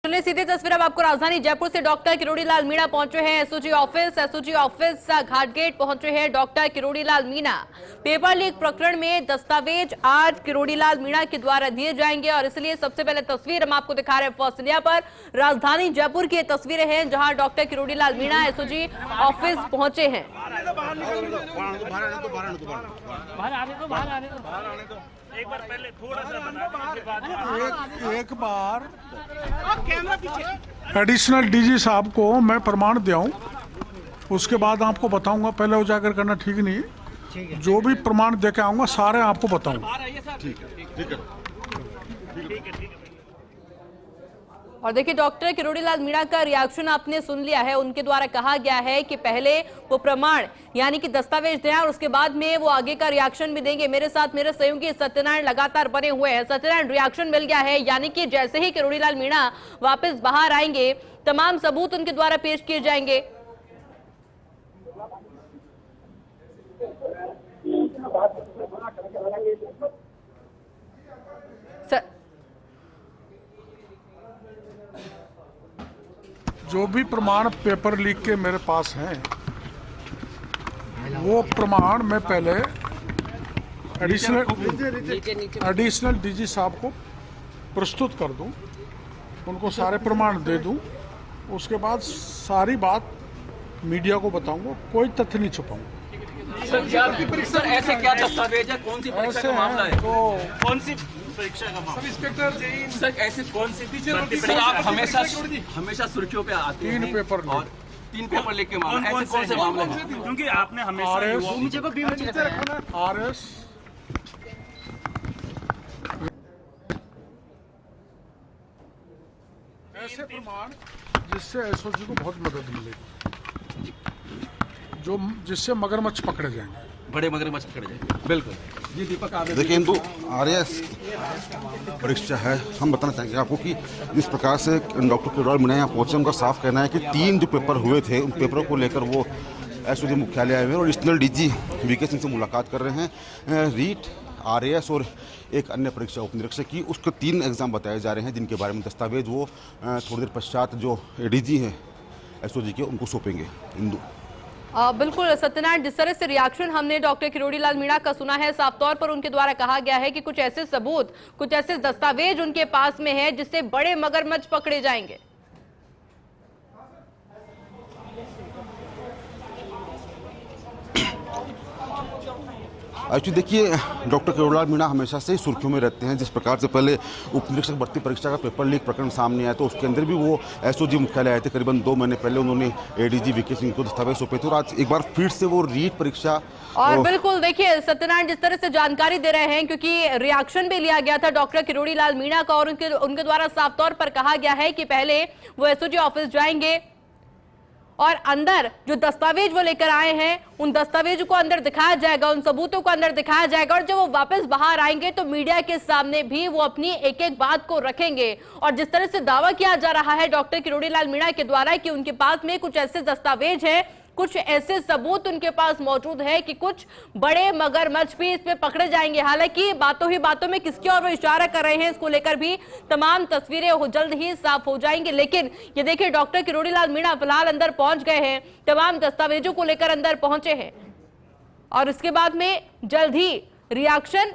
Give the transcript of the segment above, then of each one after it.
चलिए सीधी तस्वीर अब आपको राजधानी जयपुर से डॉक्टर किरोड़ी लाल मीणा पहुंचे हैं एसओजी ऑफिस घाटगेट पहुंचे हैं doctor Kirori Lal Meena. Paper leak प्रकरण में दस्तावेज आज किरोड़ी लाल मीणा के द्वारा दिए जाएंगे और इसलिए सबसे पहले तस्वीर हम आपको दिखा रहे हैं फर्स्ट इंडिया पर। राजधानी जयपुर की तस्वीरें हैं जहां doctor Kirori Lal Meena SOG office पहुंचे हैं। एक बार पहले थोड़ा सा एक बार एडिशनल डीजी साहब को मैं प्रमाण दिया हूँ, उसके बाद आपको बताऊंगा। पहले उजागर करना ठीक नहीं है। जो भी प्रमाण दे के आऊंगा सारे आपको बताऊंगा। ठीक है। और देखिए डॉक्टर किरोड़ी लाल मीणा का रिएक्शन आपने सुन लिया है। उनके द्वारा कहा गया है कि पहले वो प्रमाण यानी कि दस्तावेज दें और उसके बाद में वो आगे का रिएक्शन भी देंगे। मेरे साथ मेरे सहयोगी सत्यनारायण लगातार बने हुए हैं। सत्यनारायण, रिएक्शन मिल गया है यानी कि जैसे ही किरोड़ी लाल मीणा वापस बाहर आएंगे तमाम सबूत उनके द्वारा पेश किए जाएंगे। जो भी प्रमाण पेपर लीक के मेरे पास हैं वो प्रमाण मैं पहले एडिशनल डीजी साहब को प्रस्तुत कर दूं, उनको सारे प्रमाण दे दूं। उसके बाद सारी बात मीडिया को बताऊंगा, कोई तथ्य नहीं छुपाऊंगा। सर ऐसे क्या दस्तावेज है, कौन सी परीक्षा का मामला है? तो कौन सी परीक्षा का मामला? इंस्पेक्टर सर ऐसे कौन सी सर आप हमेशा सुर्खियों पे आते हैं। 3 पेपर और 3 पेपर लेके मामला, ऐसे कौन से मामले हैं? क्योंकि आपने हमेशा आरएस ऐसे प्रमाण जिससे एसओजी को बहुत मदद मिलेगी, जिससे मगरमच्छ पकड़े जाएंगे, बड़े मगरमच्छ पकड़े जाएंगे। बिल्कुल जी दीपक, आप देखिए हिंदू आरएस परीक्षा है। हम बताना चाहेंगे आपको कि जिस प्रकार से डॉक्टर किरोड़ी लाल मीणा यहाँ पहुंचे, उनका साफ कहना है कि 3 जो पेपर हुए थे उन पेपरों को लेकर वो एसओजी मुख्यालय आए हुए हैं और एडिशनल डीजी वीके सिंह से मुलाकात कर रहे हैं। रीट, आरएएस और एक अन्य परीक्षा उपनिरीक्षक की, उसके 3 एग्जाम बताए जा रहे हैं जिनके बारे में दस्तावेज वो थोड़ी देर पश्चात जो डीजी हैं एसओजी के उनको सौंपेंगे। हिंदू बिल्कुल सत्यनारायण, जिस तरह से रिएक्शन हमने डॉक्टर किरोड़ी लाल मीणा का सुना है, साफ तौर पर उनके द्वारा कहा गया है कि कुछ ऐसे सबूत, कुछ ऐसे दस्तावेज उनके पास में है जिससे बड़े मगरमच्छ पकड़े जाएंगे। एक्चुअली देखिए डॉक्टर किरोड़ी लाल मीणा हमेशा से ही सुर्खियों में रहते हैं। जिस प्रकार से पहले उपनिरीक्षक भर्ती परीक्षा का पेपर लीक प्रकरण सामने आया तो उसके अंदर भी वो एसओजी मुख्यालय आए थे। करीबन 2 महीने पहले उन्होंने एडीजी वीके सिंह को दस्तावेज सौंपे थे और आज एक बार फिर से वो रीट परीक्षा। और बिल्कुल देखिए सत्यनारायण, जिस तरह से जानकारी दे रहे हैं, क्योंकि रिएक्शन भी लिया गया था डॉक्टर किरोड़ी लाल मीणा का और उनके द्वारा साफ तौर पर कहा गया है कि पहले वो एसओजी ऑफिस जाएंगे और अंदर जो दस्तावेज वो लेकर आए हैं उन दस्तावेजों को अंदर दिखाया जाएगा, उन सबूतों को अंदर दिखाया जाएगा और जब वो वापस बाहर आएंगे तो मीडिया के सामने भी वो अपनी एक एक बात को रखेंगे। और जिस तरह से दावा किया जा रहा है डॉक्टर किरोड़ी लाल मीणा के द्वारा कि उनके पास में कुछ ऐसे दस्तावेज हैं, कुछ ऐसे सबूत उनके पास मौजूद है कि कुछ बड़े मगरमच्छ भी इसमें पकड़े जाएंगे। हालांकि बातों ही बातों में किसकी ओर वो इशारा कर रहे हैं इसको लेकर भी तमाम तस्वीरें जल्द ही साफ हो जाएंगी। लेकिन ये देखिए डॉक्टर किरोड़ी लाल मीणा फिलहाल अंदर पहुंच गए हैं, तमाम दस्तावेजों को लेकर अंदर पहुंचे हैं और इसके बाद में जल्द ही रिएक्शन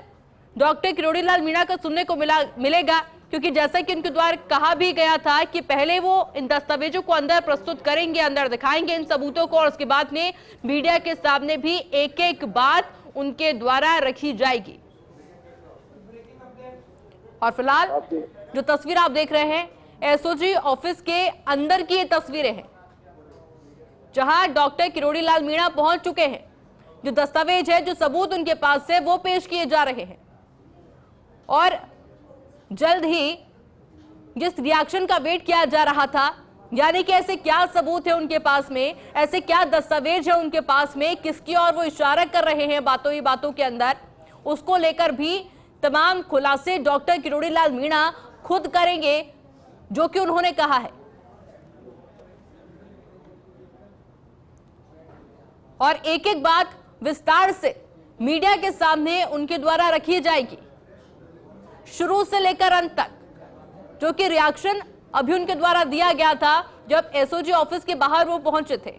डॉक्टर किरोड़ी लाल मीणा का सुनने को मिलेगा, क्योंकि जैसा कि उनके द्वारा कहा भी गया था कि पहले वो इन दस्तावेजों को अंदर प्रस्तुत करेंगे, अंदर दिखाएंगे इन सबूतों को और उसके बाद में मीडिया के सामने भी एक एक बात उनके द्वारा रखी जाएगी। और फिलहाल जो तस्वीर आप देख रहे हैं एसओजी ऑफिस के अंदर की ये तस्वीरें हैं जहां डॉक्टर किरोड़ी लाल मीणा पहुंच चुके हैं। जो दस्तावेज है, जो सबूत उनके पास है वो पेश किए जा रहे हैं और जल्द ही जिस रिएक्शन का वेट किया जा रहा था, यानी कि ऐसे क्या सबूत है उनके पास में, ऐसे क्या दस्तावेज है उनके पास में, किसकी ओर वो इशारा कर रहे हैं बातों ही बातों के अंदर, उसको लेकर भी तमाम खुलासे डॉक्टर किरोड़ी लाल मीणा खुद करेंगे, जो कि उन्होंने कहा है। और एक एक बात विस्तार से मीडिया के सामने उनके द्वारा रखी जाएगी, शुरू से लेकर अंत तक, जो कि रिएक्शन अभी उनके द्वारा दिया गया था जब एसओजी ऑफिस के बाहर वो पहुंचे थे,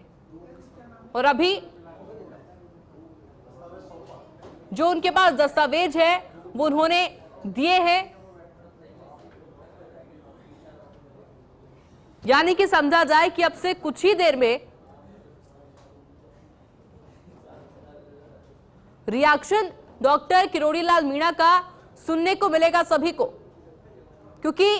और अभी जो उनके पास दस्तावेज है वो उन्होंने दिए हैं। यानी कि समझा जाए कि अब से कुछ ही देर में रिएक्शन डॉक्टर किरोड़ी लाल मीणा का सुनने को मिलेगा सभी को, क्योंकि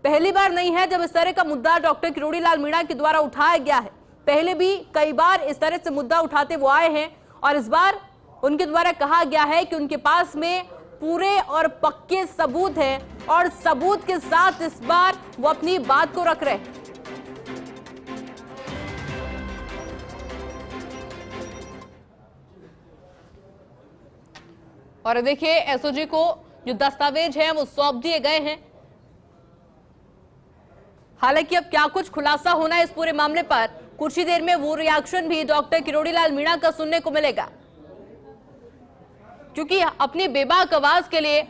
पहली बार नहीं है जब इस तरह का मुद्दा डॉक्टर किरोड़ी लाल मीणा के द्वारा उठाया गया है। पहले भी कई बार इस तरह से मुद्दा उठाते वो आए हैं, और इस बार उनके द्वारा कहा गया है कि उनके पास में पूरे और पक्के सबूत हैं, और सबूत के साथ इस बार वो अपनी बात को रख रहे हैं। और देखिए एसओजी को जो दस्तावेज हैं वो सौंप दिए गए हैं। हालांकि अब क्या कुछ खुलासा होना है इस पूरे मामले पर, कुछ ही देर में वो रिएक्शन भी डॉक्टर किरोड़ी लाल मीणा का सुनने को मिलेगा, क्योंकि अपनी बेबाक आवाज के लिए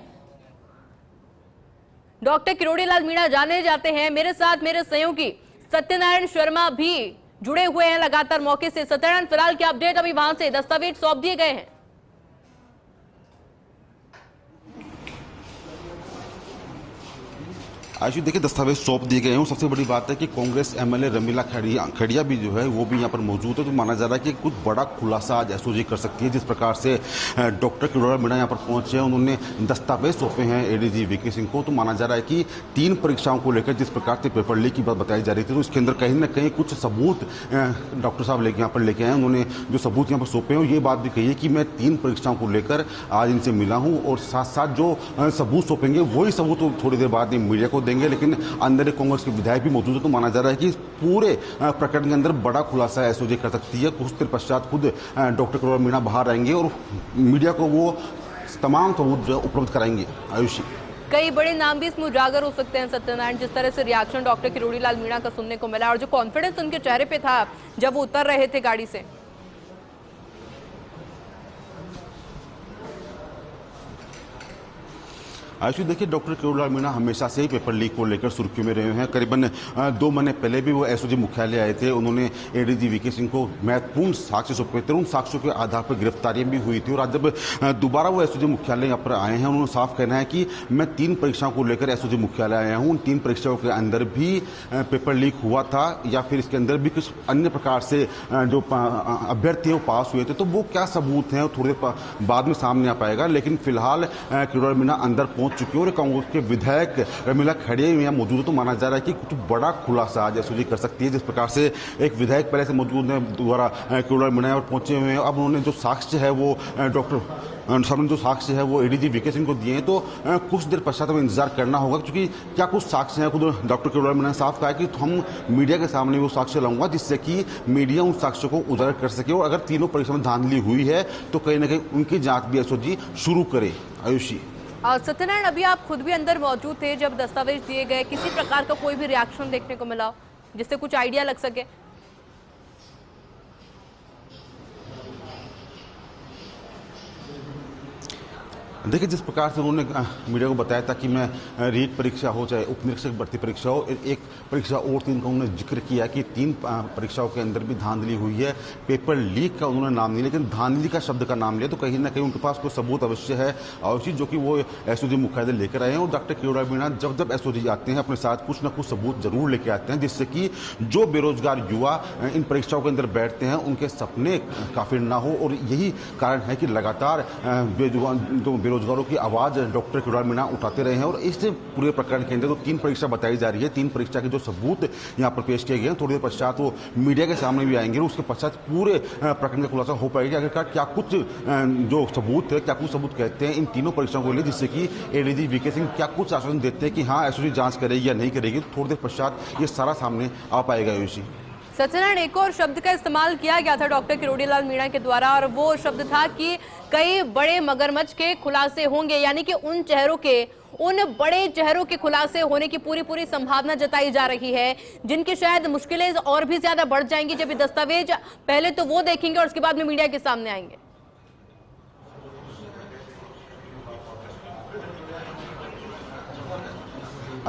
डॉक्टर किरोड़ी लाल मीणा जाने जाते हैं। मेरे साथ मेरे सहयोगी सत्यनारायण शर्मा भी जुड़े हुए हैं लगातार मौके से। सत्यनारायण, फिलहाल क्या अपडेट? अभी वहां से दस्तावेज सौंप दिए गए हैं। आयुषी, देखिए दस्तावेज सौंप दिए गए हैं। सबसे बड़ी बात है कि कांग्रेस एमएलए रमीला खड़िया भी जो है वो भी यहाँ पर मौजूद है, तो माना जा रहा है कि कुछ बड़ा खुलासा आज एसओजी कर सकती है। जिस प्रकार से डॉक्टर किरोड़ी लाल मीणा यहाँ पर पहुंचे हैं, उन्होंने दस्तावेज सौंपे हैं एडीजी वीके सिंह को, तो माना जा रहा है कि 3 परीक्षाओं को लेकर जिस प्रकार से पेपर लीक की बात बताई जा रही थी, तो इसके अंदर कहीं ना कहीं कुछ सबूत डॉक्टर साहब यहाँ पर लेके आए। उन्होंने जो सबूत यहाँ पर सौंपे हैं, ये बात भी कही है कि मैं 3 परीक्षाओं को लेकर आज इनसे मिला हूँ, और साथ साथ जो सबूत सौंपेंगे वही सबूत थोड़ी देर बाद मीडिया को देंगे। लेकिन अंदर कांग्रेस के विधायक भी मौजूद है, तो माना जा रहा है कि पूरे प्रकरण के अंदर बड़ा खुलासा एसओजी कर सकती है। कुछ देर पश्चात खुद डॉक्टर किरोड़ी लाल मीणा बाहर आएंगे और मीडिया को वो तमाम सबूत उपलब्ध कराएंगे। आयुषी, कई बड़े नाम भी इसमें उजागर हो सकते हैं सत्यनारायण, जिस तरह से रिएक्शन डॉक्टर किरोड़ी लाल मीणा का सुनने को मिला, और जो कॉन्फिडेंस उनके चेहरे पे था जब वो उतर रहे थे गाड़ी से। आयुषी, देखिए डॉक्टर किरोड़ी लाल मीणा हमेशा से ही पेपर लीक को लेकर सुर्खियों में रहे हैं। करीबन 2 महीने पहले भी वो एसओजी मुख्यालय आए थे। उन्होंने एडीजी वीके सिंह को महत्वपूर्ण साक्ष्य सौंपे थे, उन साक्ष्यों के आधार पर गिरफ्तारियां भी हुई थी। और आज जब दोबारा वो एसओजी मुख्यालय यहाँ पर आए हैं, उन्होंने साफ कहना है कि मैं 3 परीक्षाओं को लेकर एसओजी मुख्यालय आया हूँ। उन 3 परीक्षाओं के अंदर भी पेपर लीक हुआ था, या फिर इसके अंदर भी कुछ अन्य प्रकार से जो अभ्यर्थी वो पास हुए थे, तो वो क्या सबूत हैं थोड़ी देर बाद में सामने आ पाएगा। लेकिन फिलहाल किरोड़ी लाल मीणा अंदर चुके और कांग्रेस के विधायक रमीला खड़िया यहाँ मौजूद है, तो माना जा रहा है कि कुछ बड़ा खुलासा आज एसओजी कर सकती है। जिस प्रकार से एक विधायक पहले से मौजूद है, दोबारा किरोड़ी लाल मीणा पर पहुंचे हुए हैं। अब उन्होंने जो साक्ष्य है वो डॉक्टर सामने जो साक्ष्य है वो एडीजी वीके सिंह को दिए हैं, तो कुछ देर पश्चात हमें इंतजार करना होगा, क्योंकि क्या कुछ साक्ष्य हैं। खुद डॉक्टर किरोड़ी लाल मीणा ने साफ कहा कि हम मीडिया के सामने वो साक्ष्य लाऊंगा, जिससे कि मीडिया उन साक्ष्यों को उजागर कर सके, और अगर तीनों परीक्षा में धांधली हुई है तो कहीं ना कहीं उनकी जांच भी एसओजी शुरू करे। आयुषी, सत्यनारायण, अभी आप खुद भी अंदर मौजूद थे जब दस्तावेज दिए गए, किसी प्रकार का कोई भी रिएक्शन देखने को मिला जिससे कुछ आइडिया लग सके? देखिए, जिस प्रकार से उन्होंने मीडिया को बताया था कि मैं रीट परीक्षा हो चाहे उप निरीक्षक भर्ती परीक्षा हो, एक परीक्षा और 3 का उन्होंने जिक्र किया कि 3 परीक्षाओं के अंदर भी धांधली हुई है। पेपर लीक का उन्होंने नाम नहीं, लेकिन धांधली का शब्द का नाम लिया, तो कहीं ना कहीं उनके पास कोई सबूत अवश्य है अवश्य, जो कि वो एसओजी मुख्यालय लेकर आए हैं। और डॉक्टर किरोड़ी लाल मीणा जब एसओजी आते हैं, अपने साथ कुछ ना कुछ सबूत जरूर लेके आते हैं, जिससे कि जो बेरोजगार युवा इन परीक्षाओं के अंदर बैठते हैं उनके सपने काफिर ना हो। और यही कारण है कि लगातार बेरोजगारों की आवाज डॉक्टर किरोड़ी लाल मीणा उठाते रहे हैं। और इस पूरे प्रकरण के अंदर तो 3 परीक्षा बताई जा रही है, 3 परीक्षा के जो सबूत यहाँ पर पेश किए गए हैं, थोड़ी देर पश्चात वो मीडिया के सामने भी आएंगे, और उसके पश्चात पूरे प्रकरण का खुलासा हो पाएगा। आखिरकार क्या कुछ जो सबूत है, क्या कुछ सबूत कहते हैं इन तीनों परीक्षाओं को लिए, जिससे कि एडीजी वीके सिंह क्या कुछ आश्वासन देते हैं कि हाँ एसओजी जांच करेगी या नहीं करेगी, थोड़ी देर पश्चात ये सारा सामने आ पाएगा। यूसी सत्यनारायण, एक और शब्द का इस्तेमाल किया गया था डॉक्टर किरोड़ी लाल मीणा के द्वारा, और वो शब्द था कि कई बड़े मगरमच्छ के खुलासे होंगे, यानी कि उन बड़े चेहरों के खुलासे होने की पूरी संभावना जताई जा रही है, जिनकी शायद मुश्किलें और भी ज्यादा बढ़ जाएंगी जब ये दस्तावेज पहले तो वो देखेंगे और उसके बाद में मीडिया के सामने आएंगे।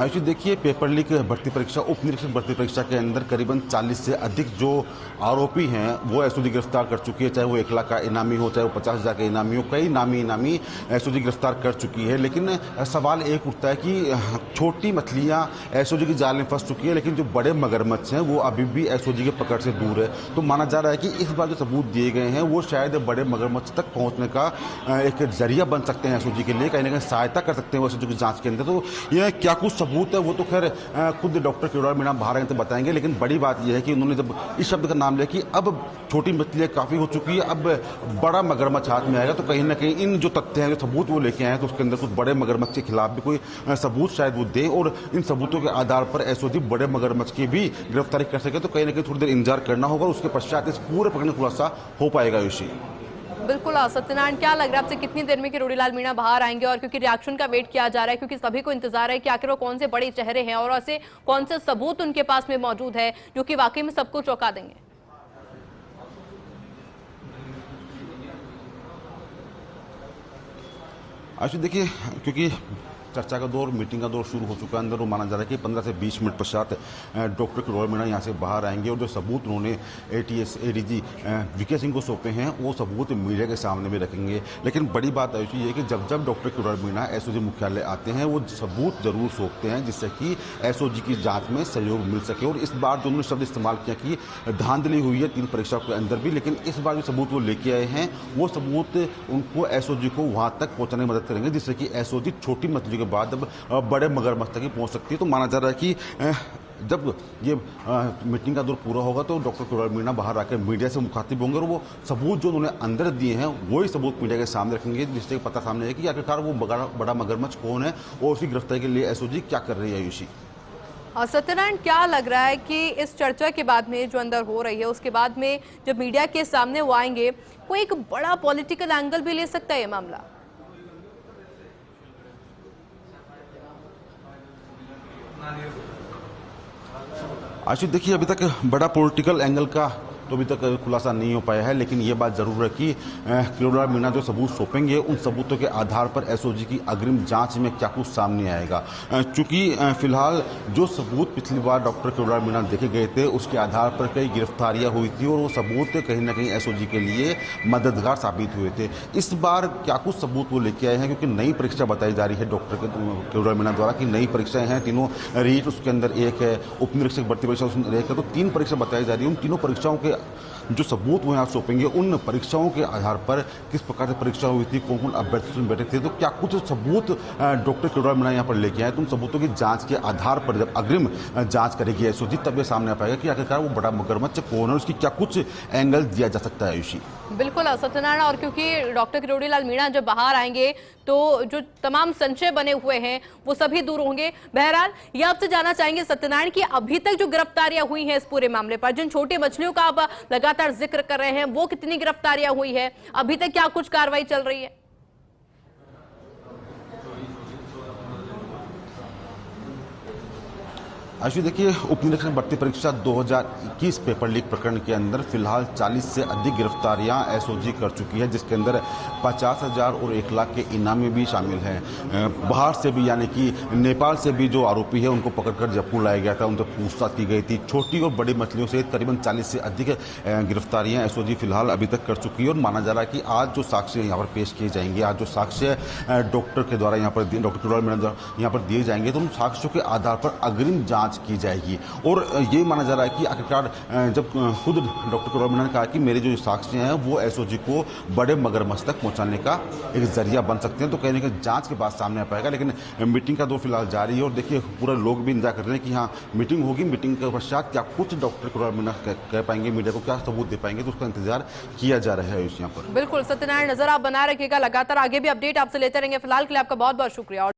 आयुषी देखिए, पेपर लीक भर्ती परीक्षा, उप निरीक्षक भर्ती परीक्षा के अंदर करीबन 40 से अधिक जो आरोपी हैं वो एसओजी गिरफ्तार कर चुकी है। चाहे वो 1 लाख का इनामी हो, चाहे वो 50,000 का इनामी हो, कई नामी इनामी एसओजी गिरफ्तार कर चुकी है। लेकिन सवाल एक उठता है कि छोटी मछलियां एसओजी की जाल में फंस चुकी है, लेकिन जो बड़े मगरमच्छ हैं वो अभी भी एसओजी के पकड़ से दूर है। तो माना जा रहा है कि इस बार जो सबूत दिए गए हैं वो शायद बड़े मगरमच्छ तक पहुँचने का एक जरिया बन सकते हैं एसओजी के लिए, कहीं ना कहीं सहायता कर सकते हैं एसओजी की जाँच के अंदर। तो यह क्या कुछ सबूत है वो तो खैर खुद डॉक्टर किरोड़ी मीणा बाहर आएंगे तो बताएंगे। लेकिन बड़ी बात यह है कि उन्होंने जब इस शब्द का नाम लिया कि अब छोटी मछलियाँ काफ़ी हो चुकी है, अब बड़ा मगरमच्छ हाथ में आएगा, तो कहीं ना कहीं इन जो तथ्य हैं, जो सबूत वो लेके आए हैं, तो उसके अंदर कुछ बड़े मगरमच्छ के खिलाफ भी कोई सबूत शायद वो दें और इन सबूतों के आधार पर एसओजी बड़े मगरमच्छ की भी गिरफ्तारी कर सके। तो कहीं ना कहीं थोड़ी देर इंतजार करना होगा, उसके पश्चात इस पूरे प्रकरण खुलासा हो पाएगा। ऋषि बिल्कुल सत्यनारायण, क्या लग रहा है आपसे कितनी देर में किरोड़ीलाल मीणा बाहर आएंगे? और क्योंकि रिएक्शन का वेट किया जा रहा है, क्योंकि सभी को इंतजार है कि आखिर वो कौन से बड़े चेहरे हैं और ऐसे कौन से सबूत उनके पास में मौजूद है जो कि वाकई में सबको चौंका देंगे। आशु देखिए, क्योंकि चर्चा का दौर, मीटिंग का दौर शुरू हो चुका है अंदर, वो माना जा रहा है कि 15 से 20 मिनट पश्चात डॉक्टर किरोड़ी मीणा यहाँ से बाहर आएंगे और जो सबूत उन्होंने एटीएस एडीजी वीके सिंह को सौंपे हैं वो सबूत मीडिया के सामने भी रखेंगे। लेकिन बड़ी बात आयुषी ये है कि जब जब डॉक्टर किरोड़ी मीणा एसओजी मुख्यालय आते हैं वो सबूत जरूर सौंपते हैं जिससे कि एसओजी की जाँच में सहयोग मिल सके। और इस बार जो उन्होंने शब्द इस्तेमाल किया कि धांधली हुई है 3 परीक्षाओं के अंदर भी, लेकिन इस बार जो सबूत वो लेके आए हैं वो सबूत उनको एसओजी को वहाँ तक पहुँचाने में मदद करेंगे जिससे कि एसओजी छोटी मछली के बाद अब बड़े मगरमच्छ तक पहुंच सकती है। तो माना जा रहा है कि जब ये मीटिंग का दौर पूरा होगा तो डॉक्टर किरोड़ी मीणा बाहर आकर मीडिया से मुखातिब होंगे और वो सबूत जो उन्होंने अंदर दिए हैं वही सबूत मीडिया के सामने रखेंगे, जिससे पता सामने है कि आखिरकार वो बड़ा मगरमच्छ कौन है और उसकी गिरफ्तारी के लिए एसओजी क्या कर रही है। आयुषी सत्यनारायण, क्या लग रहा है कि इस चर्चा के बाद में जो अंदर हो रही है उसके बाद में जब मीडिया के सामने वो आएंगे कोई एक बड़ा पॉलिटिकल एंगल भी ले सकता है ये मामला? आशु देखिए, अभी तक बड़ा पॉलिटिकल एंगल का तो अभी तक खुलासा नहीं हो पाया है, लेकिन ये बात जरूर है कि किरोड़ीलाल मीणा जो सबूत सौंपेंगे उन सबूतों के आधार पर एसओजी की अग्रिम जांच में क्या कुछ सामने आएगा। चूंकि फिलहाल जो सबूत पिछली बार डॉक्टर किरोड़ीलाल मीणा देखे गए थे उसके आधार पर कई गिरफ्तारियां हुई थी और वो सबूत कहीं ना कहीं एसओजी के लिए मददगार साबित हुए थे। इस बार क्या कुछ सबूत वो लेके आए हैं, क्योंकि नई परीक्षा बताई जा रही है डॉक्टर किरोड़ीलाल मीणा द्वारा कि नई परीक्षाएं हैं, तीनों रीट उसके अंदर एक है, उप निरीक्षक भर्ती परीक्षा उसके अंदर एक है, तो 3 परीक्षा बताई जा रही है। उन तीनों परीक्षाओं के जो सबूत वो यहाँ सौंपेंगे उन परीक्षाओं के आधार पर किस प्रकार से परीक्षा हुई थी, कौन कौन अभ्यर्थी उसमें बैठे थे, तो क्या कुछ सबूत डॉक्टर किरोड़ी मीणा यहाँ पर लेके आए, तो उन सबूतों की जांच के आधार पर जब अग्रिम जांच करेगी एसओजी तब ये सामने आ पाएगा कि आखिरकार वो बड़ा मगरमच्छ कौन है, उसकी क्या कुछ एंगल दिया जा सकता है। आयुषी बिल्कुल सत्यनारायण, और क्योंकि डॉक्टर किरोड़ीलाल मीणा जब बाहर आएंगे तो जो तमाम संशय बने हुए हैं वो सभी दूर होंगे। बहरहाल ये आपसे जानना चाहेंगे सत्यनारायण कि अभी तक जो गिरफ्तारियां हुई हैं इस पूरे मामले पर, जिन छोटी मछलियों का आप लगातार जिक्र कर रहे हैं, वो कितनी गिरफ्तारियां हुई है, अभी तक क्या कुछ कार्रवाई चल रही है? आशु देखिए, उप निरीक्षक भर्ती परीक्षा 2021 पेपर लीक प्रकरण के अंदर फिलहाल 40 से अधिक गिरफ्तारियां एसओजी कर चुकी है, जिसके अंदर 50,000 और 1 लाख के इनामी भी शामिल हैं। बाहर से भी यानी कि नेपाल से भी जो आरोपी है उनको पकड़कर जयपुर लाया गया था, उनसे पूछताछ की गई थी। छोटी और बड़ी मछलियों से करीबन 40 से अधिक गिरफ्तारियां एसओजी फिलहाल अभी तक कर चुकी है और माना जा रहा है कि आज जो साक्ष्य यहाँ पर पेश किए जाएंगे, आज जो साक्ष्य डॉक्टर के द्वारा यहाँ पर डॉक्टर किरोड़ी मीणा द्वारा यहाँ पर दिए जाएंगे, तो उन साक्ष्यों के आधार पर अग्रिम जांच की जाएगी। और ये माना जा रहा है कि आखिरकार जब खुद डॉक्टर किरोड़ी मीणा ने कहा कि मेरे जो साक्ष्य हैं वो एसओजी को बड़े मगरमच्छ तक पहुंचाने का एक जरिया बन सकते हैं, तो कहीं ना कहीं जांच के बाद सामने आ पाएगा। लेकिन मीटिंग का दौर फिलहाल जारी है और देखिए पूरा लोग भी इंतजार कर रहे हैं कि हाँ मीटिंग होगी, मीटिंग के पश्चात क्या कुछ डॉक्टर किरोड़ी मीणा कह पाएंगे, मीडिया को क्या सबूत दे पाएंगे, तो उसका इंतजार किया जा रहा है यहाँ पर। बिल्कुल सत्यनारायण, नजर आप बना रखिएगा, लगातार आगे भी अपडेट आपसे लेते रहेंगे। फिलहाल के लिए आपका बहुत बहुत शुक्रिया।